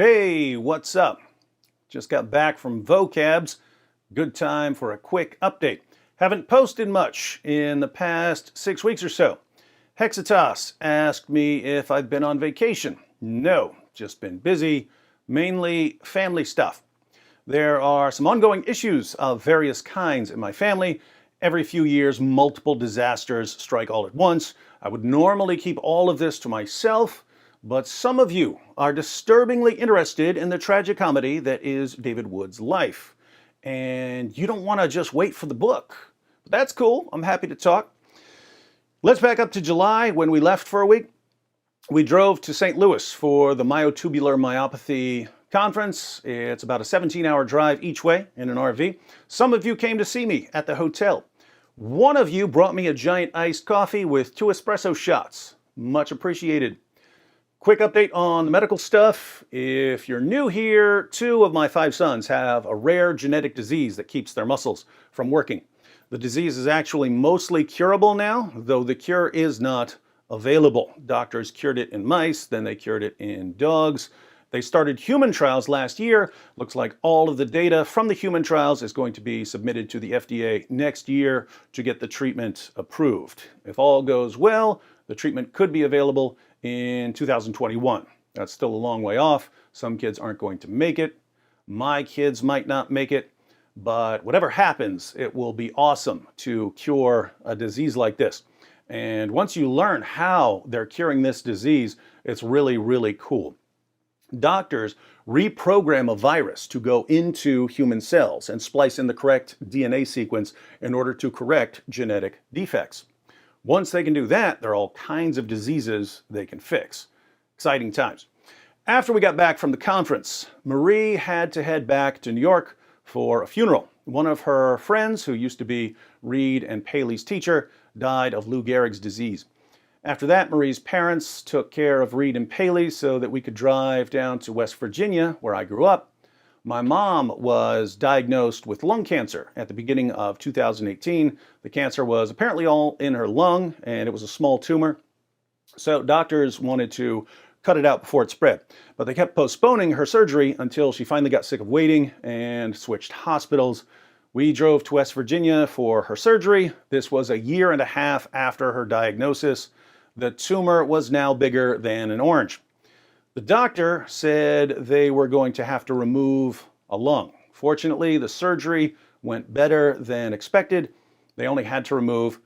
Hey, what's up? Just got back from vocabs. Good time for a quick update. Haven't posted much in the past 6 weeks or so. Hexitas asked me if I've been on vacation. No, just been busy, mainly family stuff. There are some ongoing issues of various kinds in my family. Every few years, multiple disasters strike all at once. I would normally keep all of this to myself, but some of you are disturbingly interested in the tragicomedy that is David Wood's life. And you don't want to just wait for the book. But that's cool. I'm happy to talk. Let's back up to July when we left for a week. We drove to St. Louis for the Myotubular Myopathy Conference. It's about a 17-hour drive each way in an RV. Some of you came to see me at the hotel. One of you brought me a giant iced coffee with 2 espresso shots. Much appreciated. Quick update on the medical stuff. If you're new here, 2 of my 5 sons have a rare genetic disease that keeps their muscles from working. The disease is actually mostly curable now, though the cure is not available. Doctors cured it in mice, then they cured it in dogs. They started human trials last year. Looks like all of the data from the human trials is going to be submitted to the FDA next year to get the treatment approved. If all goes well, the treatment could be available in 2021. That's still a long way off. Some kids aren't going to make it. My kids might not make it. But whatever happens, it will be awesome to cure a disease like this. And once you learn how they're curing this disease, it's really, really cool. Doctors reprogram a virus to go into human cells and splice in the correct DNA sequence in order to correct genetic defects. Once they can do that, there are all kinds of diseases they can fix. Exciting times. After we got back from the conference, Marie had to head back to New York for a funeral. One of her friends, who used to be Reed and Paley's teacher, died of Lou Gehrig's disease. After that, Marie's parents took care of Reed and Paley so that we could drive down to West Virginia, where I grew up. My mom was diagnosed with lung cancer at the beginning of 2018. The cancer was apparently all in her lung, and it was a small tumor. So doctors wanted to cut it out before it spread. But they kept postponing her surgery until she finally got sick of waiting and switched hospitals. We drove to West Virginia for her surgery. This was a year and a half after her diagnosis. The tumor was now bigger than an orange. The doctor said they were going to have to remove a lung. Fortunately, the surgery went better than expected. They only had to remove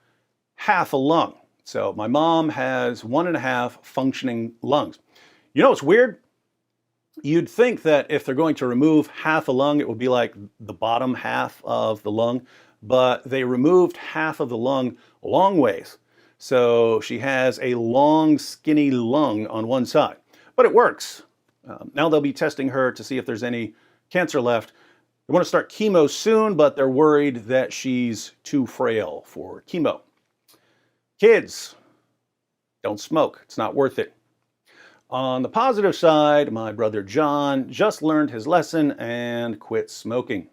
half a lung. So my mom has 1.5 functioning lungs. You know what's weird? You'd think that if they're going to remove half a lung, it would be like the bottom half of the lung, but they removed half of the lung long ways. So she has a long, skinny lung on one side, but it works. Now they'll be testing her to see if there's any cancer left. They want to start chemo soon, but they're worried that she's too frail for chemo. Kids, don't smoke. It's not worth it. On the positive side, my brother John just learned his lesson and quit smoking.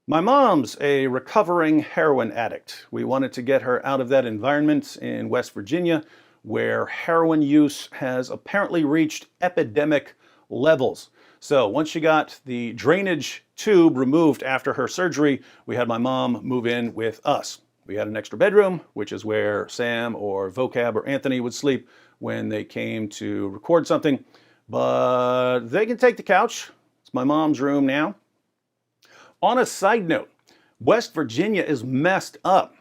My mom's a recovering heroin addict. We wanted to get her out of that environment in West Virginia, where heroin use has apparently reached epidemic levels. So once she got the drainage tube removed after her surgery, we had my mom move in with us. We had an extra bedroom, which is where Sam or Vocab or Anthony would sleep when they came to record something. But they can take the couch. It's my mom's room now. On a side note, West Virginia is messed up.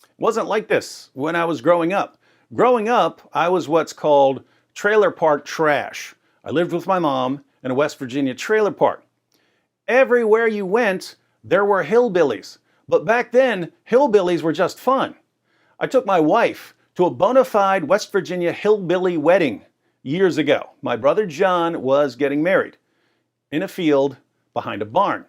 It wasn't like this when I was growing up. Growing up, I was what's called trailer park trash. I lived with my mom in a West Virginia trailer park. Everywhere you went, there were hillbillies. But back then, hillbillies were just fun. I took my wife to a bona fide West Virginia hillbilly wedding years ago. My brother John was getting married in a field behind a barn.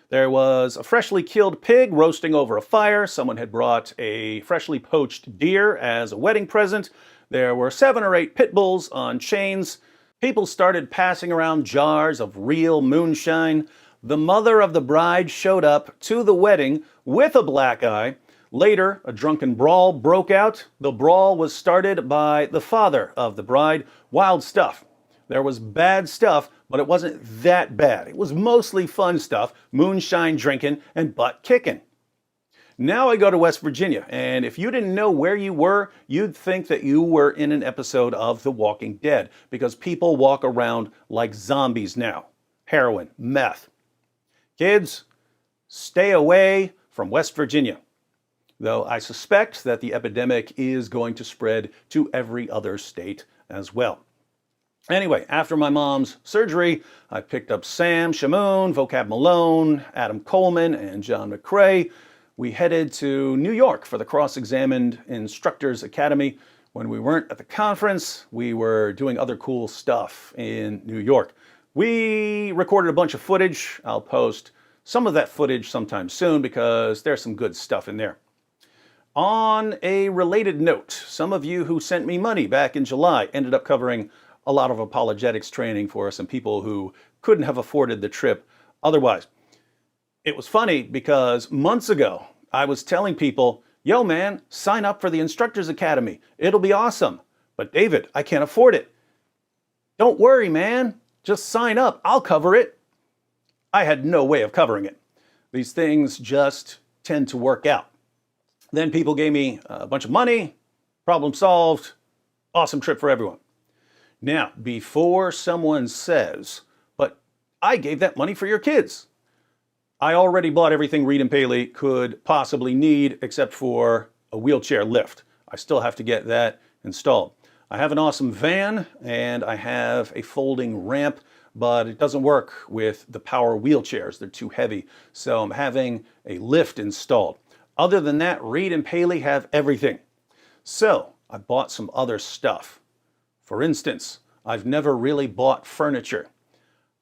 There was a freshly killed pig roasting over a fire. Someone had brought a freshly poached deer as a wedding present. There were 7 or 8 pit bulls on chains. People started passing around jars of real moonshine. The mother of the bride showed up to the wedding with a black eye. Later, a drunken brawl broke out. The brawl was started by the father of the bride. Wild stuff. There was bad stuff, but it wasn't that bad. It was mostly fun stuff, moonshine drinking and butt kicking. Now I go to West Virginia, and if you didn't know where you were, you'd think that you were in an episode of The Walking Dead, because people walk around like zombies now. Heroin, meth. Kids, stay away from West Virginia. Though I suspect that the epidemic is going to spread to every other state as well. Anyway, after my mom's surgery, I picked up Sam Shamoon, Vocab Malone, Adam Coleman, and John McCrae. We headed to New York for the Cross-Examined Instructors Academy. When we weren't at the conference, we were doing other cool stuff in New York. We recorded a bunch of footage. I'll post some of that footage sometime soon because there's some good stuff in there. On a related note, some of you who sent me money back in July ended up covering a lot of apologetics training for some people who couldn't have afforded the trip otherwise. It was funny because months ago, I was telling people, yo man, sign up for the Instructors Academy. It'll be awesome. But David, I can't afford it. Don't worry, man. Just sign up. I'll cover it. I had no way of covering it. These things just tend to work out. Then people gave me a bunch of money. Problem solved. Awesome trip for everyone. Now, before someone says, but I gave that money for your kids. I already bought everything Reed and Paley could possibly need except for a wheelchair lift. I still have to get that installed. I have an awesome van and I have a folding ramp, but it doesn't work with the power wheelchairs. They're too heavy. So I'm having a lift installed. Other than that, Reed and Paley have everything. So I bought some other stuff. For instance, I've never really bought furniture.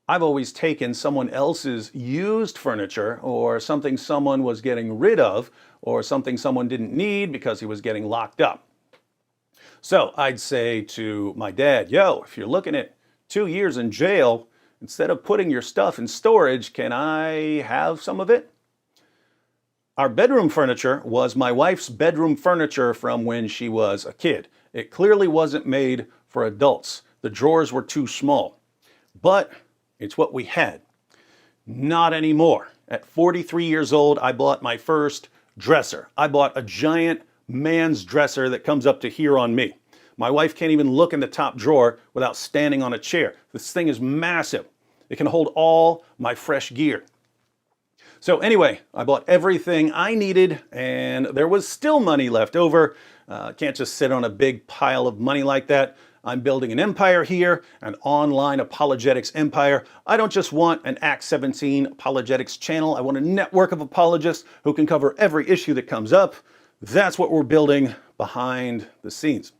I've always taken someone else's used furniture or something someone was getting rid of or something someone didn't need because he was getting locked up. So I'd say to my dad, yo, if you're looking at 2 years in jail, instead of putting your stuff in storage, can I have some of it? Our bedroom furniture was my wife's bedroom furniture from when she was a kid. It clearly wasn't made for adults. The drawers were too small. But it's what we had. Not anymore. At 43 years old, I bought my first dresser. I bought a giant man's dresser that comes up to here on me. My wife can't even look in the top drawer without standing on a chair. This thing is massive. It can hold all my fresh gear. So anyway, I bought everything I needed and there was still money left over. Can't just sit on a big pile of money like that. I'm building an empire here, an online apologetics empire. I don't just want an Acts 17 apologetics channel. I want a network of apologists who can cover every issue that comes up. That's what we're building behind the scenes.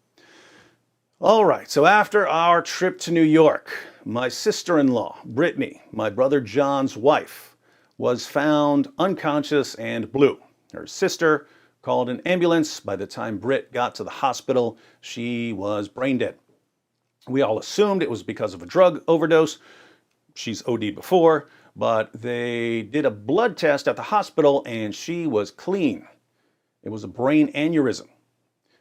All right, so after our trip to New York, my sister-in-law, Brittany, my brother John's wife, was found unconscious and blue. Her sister called an ambulance. By the time Britt got to the hospital, she was brain dead. We all assumed it was because of a drug overdose. She's OD'd before, but they did a blood test at the hospital and she was clean. It was a brain aneurysm.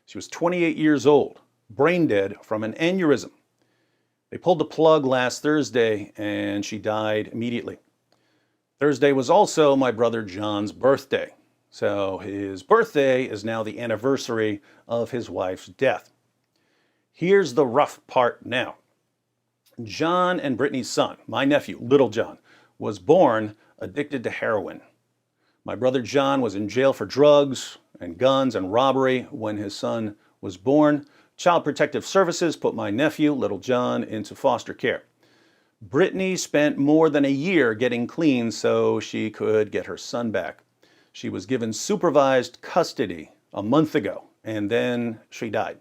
She was 28 years old, brain dead from an aneurysm. They pulled the plug last Thursday and she died immediately. Thursday was also my brother John's birthday. So his birthday is now the anniversary of his wife's death. Here's the rough part now. John and Brittany's son, my nephew, Little John, was born addicted to heroin. My brother John was in jail for drugs and guns and robbery when his son was born. Child Protective Services put my nephew, Little John, into foster care. Brittany spent more than a year getting clean so she could get her son back. She was given supervised custody a month ago, and then she died.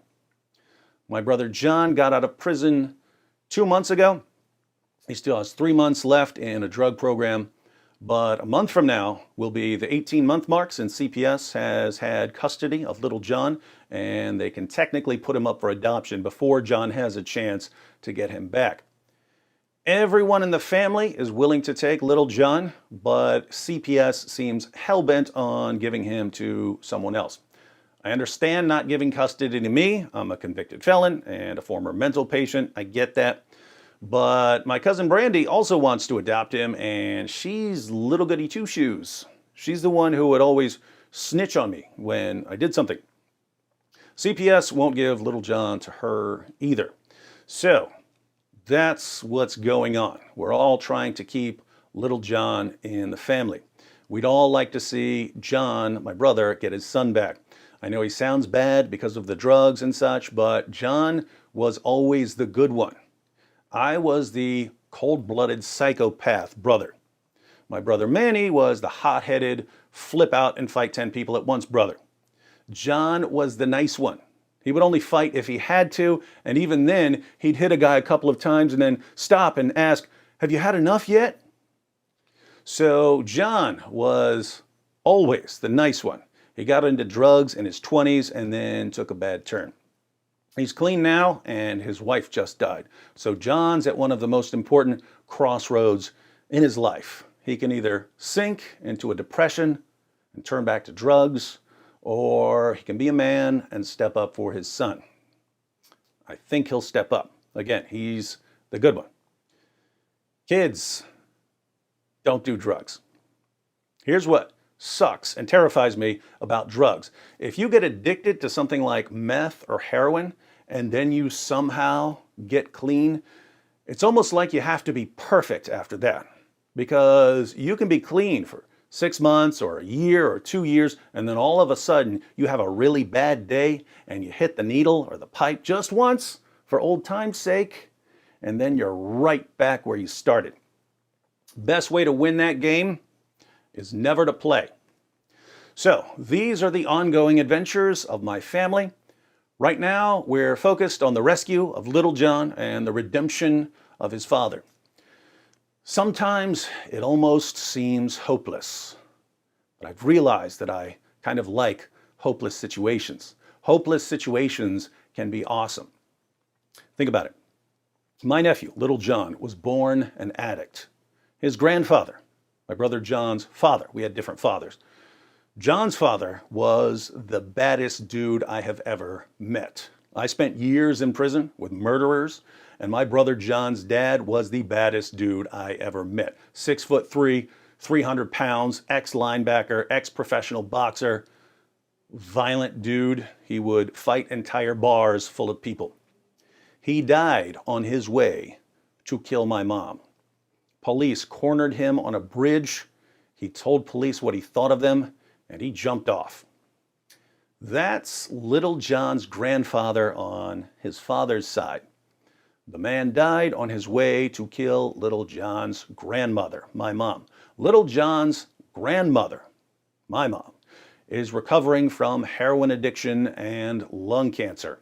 My brother John got out of prison 2 months ago. He still has 3 months left in a drug program, but a month from now will be the 18-month mark since CPS has had custody of Little John, and they can technically put him up for adoption before John has a chance to get him back. Everyone in the family is willing to take Little John, but CPS seems hell-bent on giving him to someone else. I understand not giving custody to me. I'm a convicted felon and a former mental patient. I get that. But my cousin Brandy also wants to adopt him, and she's little goody two shoes. She's the one who would always snitch on me when I did something. CPS won't give little John to her either. So that's what's going on. We're all trying to keep little John in the family. We'd all like to see John, my brother, get his son back. I know he sounds bad because of the drugs and such, but John was always the good one. I was the cold-blooded psychopath brother. My brother Manny was the hot-headed, flip out and fight 10 people at once brother. John was the nice one. He would only fight if he had to, and even then, he'd hit a guy a couple of times and then stop and ask, "Have you had enough yet?" So John was always the nice one. He got into drugs in his 20s and then took a bad turn. He's clean now, and his wife just died. So John's at one of the most important crossroads in his life. He can either sink into a depression and turn back to drugs, or he can be a man and step up for his son. I think he'll step up. Again, he's the good one. Kids, don't do drugs. Here's what sucks and terrifies me about drugs. If you get addicted to something like meth or heroin and then you somehow get clean, it's almost like you have to be perfect after that, because you can be clean for 6 months or a year or 2 years, and then all of a sudden you have a really bad day and you hit the needle or the pipe just once for old time's sake, and then you're right back where you started. Best way to win that game is never to play. So these are the ongoing adventures of my family. Right now, we're focused on the rescue of little John and the redemption of his father. Sometimes it almost seems hopeless, but I've realized that I kind of like hopeless situations. Hopeless situations can be awesome. Think about it. My nephew, little John, was born an addict. His grandfather, my brother John's father, we had different fathers. John's father was the baddest dude I have ever met. I spent years in prison with murderers, and my brother John's dad was the baddest dude I ever met. 6'3", 300 pounds, ex-linebacker, ex-professional boxer, violent dude. He would fight entire bars full of people. He died on his way to kill my mom. Police cornered him on a bridge. He told police what he thought of them, and he jumped off. That's little John's grandfather on his father's side. The man died on his way to kill little John's grandmother, my mom. Little John's grandmother, my mom, is recovering from heroin addiction and lung cancer.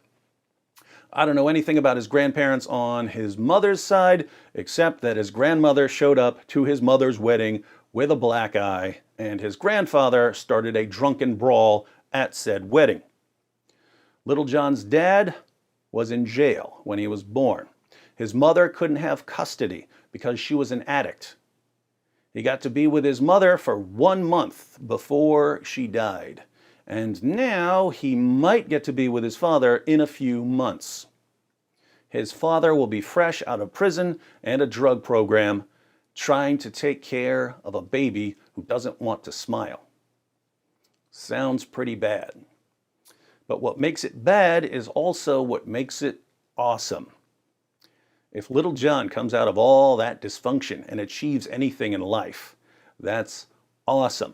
I don't know anything about his grandparents on his mother's side, except that his grandmother showed up to his mother's wedding with a black eye, and his grandfather started a drunken brawl at said wedding. Little John's dad was in jail when he was born. His mother couldn't have custody because she was an addict. He got to be with his mother for 1 month before she died. And now he might get to be with his father in a few months. His father will be fresh out of prison and a drug program, trying to take care of a baby who doesn't want to smile. Sounds pretty bad. But what makes it bad is also what makes it awesome. If little John comes out of all that dysfunction and achieves anything in life, that's awesome.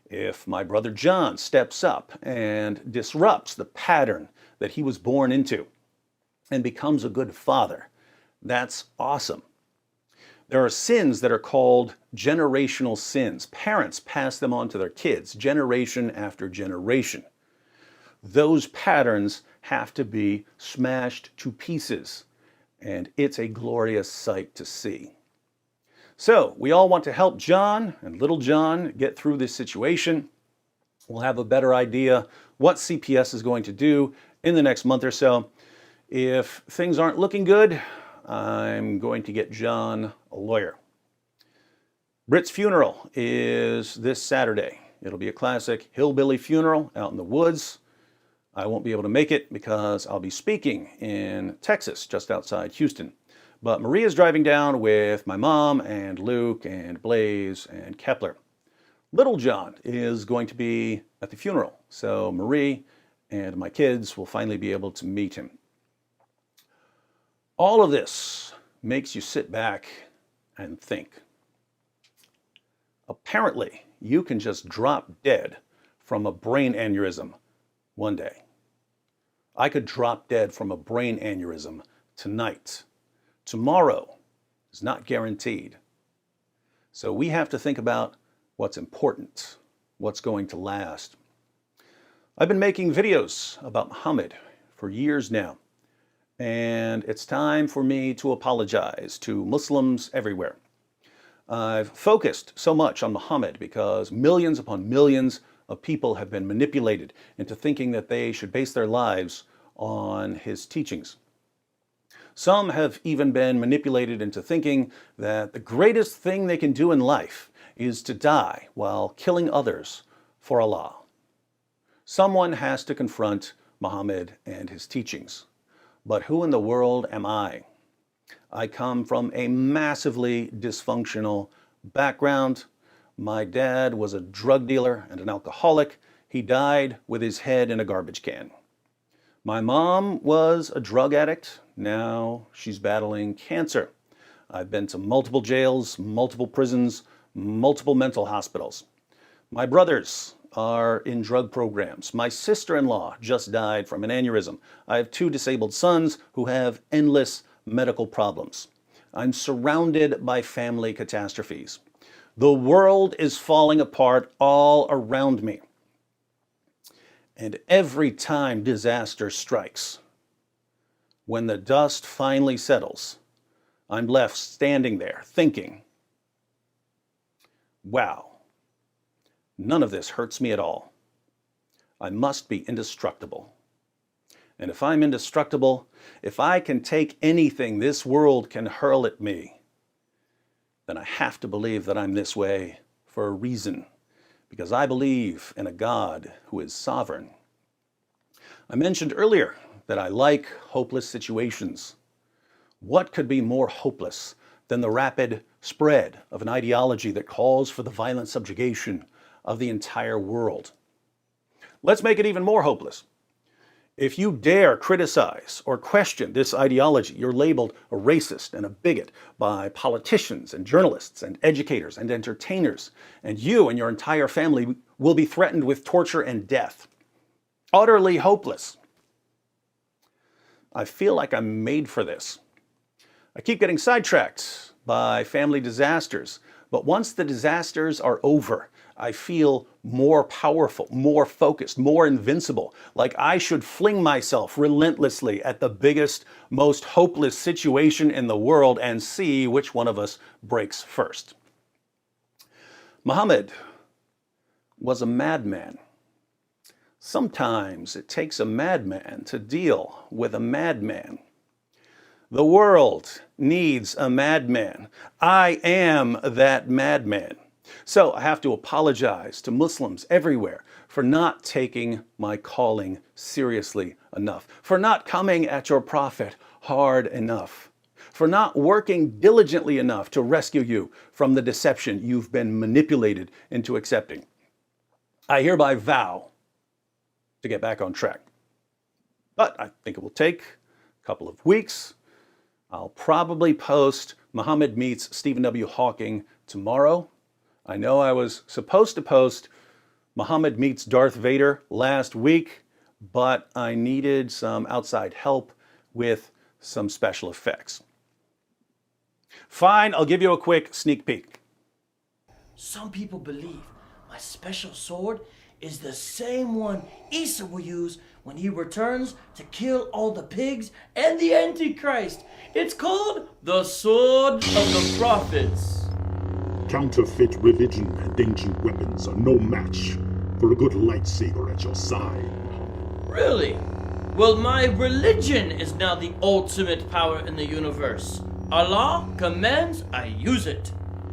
If my brother John steps up and disrupts the pattern that he was born into and becomes a good father, that's awesome. There are sins that are called generational sins. Parents pass them on to their kids, generation after generation. Those patterns have to be smashed to pieces, and it's a glorious sight to see. So we all want to help John and little John get through this situation. We'll have a better idea what CPS is going to do in the next month or so. If things aren't looking good, I'm going to get John a lawyer. Britt's funeral is this Saturday. It'll be a classic hillbilly funeral out in the woods. I won't be able to make it because I'll be speaking in Texas, just outside Houston. But Maria's driving down with my mom and Luke and Blaze and Kepler. Little John is going to be at the funeral, so Marie and my kids will finally be able to meet him. All of this makes you sit back and think. Apparently, you can just drop dead from a brain aneurysm one day. I could drop dead from a brain aneurysm tonight. Tomorrow is not guaranteed. So we have to think about what's important, what's going to last. I've been making videos about Muhammad for years now, and it's time for me to apologize to Muslims everywhere. I've focused so much on Muhammad because millions upon millions of people have been manipulated into thinking that they should base their lives on his teachings. Some have even been manipulated into thinking that the greatest thing they can do in life is to die while killing others for Allah. Someone has to confront Muhammad and his teachings. But who in the world am I? I come from a massively dysfunctional background. My dad was a drug dealer and an alcoholic. He died with his head in a garbage can. My mom was a drug addict. Now she's battling cancer. I've been to multiple jails, multiple prisons, multiple mental hospitals. My brothers are in drug programs. My sister-in-law just died from an aneurysm. I have 2 disabled sons who have endless medical problems. I'm surrounded by family catastrophes. The world is falling apart all around me. And every time disaster strikes, when the dust finally settles, I'm left standing there thinking, wow, none of this hurts me at all. I must be indestructible. And if I'm indestructible, if I can take anything this world can hurl at me, then I have to believe that I'm this way for a reason, because I believe in a God who is sovereign. I mentioned earlier that I like hopeless situations. What could be more hopeless than the rapid spread of an ideology that calls for the violent subjugation of the entire world? Let's make it even more hopeless. If you dare criticize or question this ideology, you're labeled a racist and a bigot by politicians and journalists and educators and entertainers, and you and your entire family will be threatened with torture and death. Utterly hopeless. I feel like I'm made for this. I keep getting sidetracked by family disasters, but once the disasters are over, I feel more powerful, more focused, more invincible, like I should fling myself relentlessly at the biggest, most hopeless situation in the world and see which one of us breaks first. Muhammad was a madman. Sometimes it takes a madman to deal with a madman. The world needs a madman. I am that madman. So I have to apologize to Muslims everywhere for not taking my calling seriously enough, for not coming at your prophet hard enough, for not working diligently enough to rescue you from the deception you've been manipulated into accepting. I hereby vow to get back on track. But I think it will take a couple of weeks. I'll probably post Muhammad Meets Stephen W. Hawking tomorrow. I know I was supposed to post Muhammad Meets Darth Vader last week, but I needed some outside help with some special effects. Fine, I'll give you a quick sneak peek. Some people believe my special sword is the same one Isa will use when he returns to kill all the pigs and the Antichrist. It's called the Sword of the Prophets. Counterfeit religion and ancient weapons are no match for a good lightsaber at your side. Really? Well, my religion is now the ultimate power in the universe. Allah commands I use it.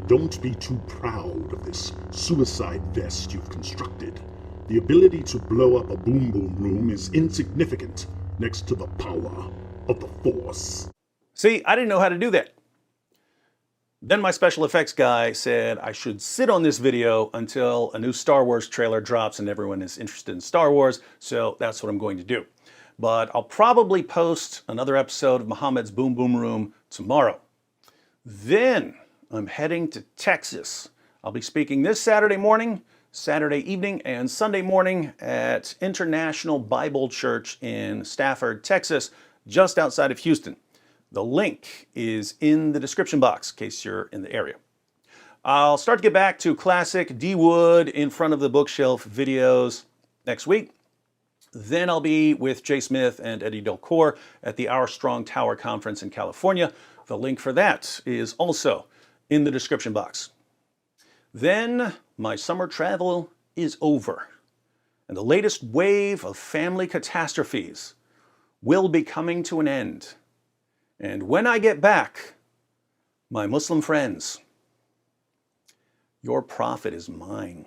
Don't be too proud of this suicide vest you've constructed. The ability to blow up a boom boom room is insignificant next to the power of the Force. See, I didn't know how to do that. Then my special effects guy said I should sit on this video until a new Star Wars trailer drops and everyone is interested in Star Wars, so that's what I'm going to do. But I'll probably post another episode of Muhammad's Boom Boom Room tomorrow. Then I'm heading to Texas. I'll be speaking this Saturday morning, Saturday evening, and Sunday morning at International Bible Church in Stafford, Texas, just outside of Houston. The link is in the description box in case you're in the area. I'll start to get back to classic D Wood in front of the bookshelf videos next week. Then I'll be with Jay Smith and Eddie Del Cor at the Our Strong Tower Conference in California. The link for that is also in the description box. Then my summer travel is over, and the latest wave of family catastrophes will be coming to an end. And when I get back, my Muslim friends, your prophet is mine.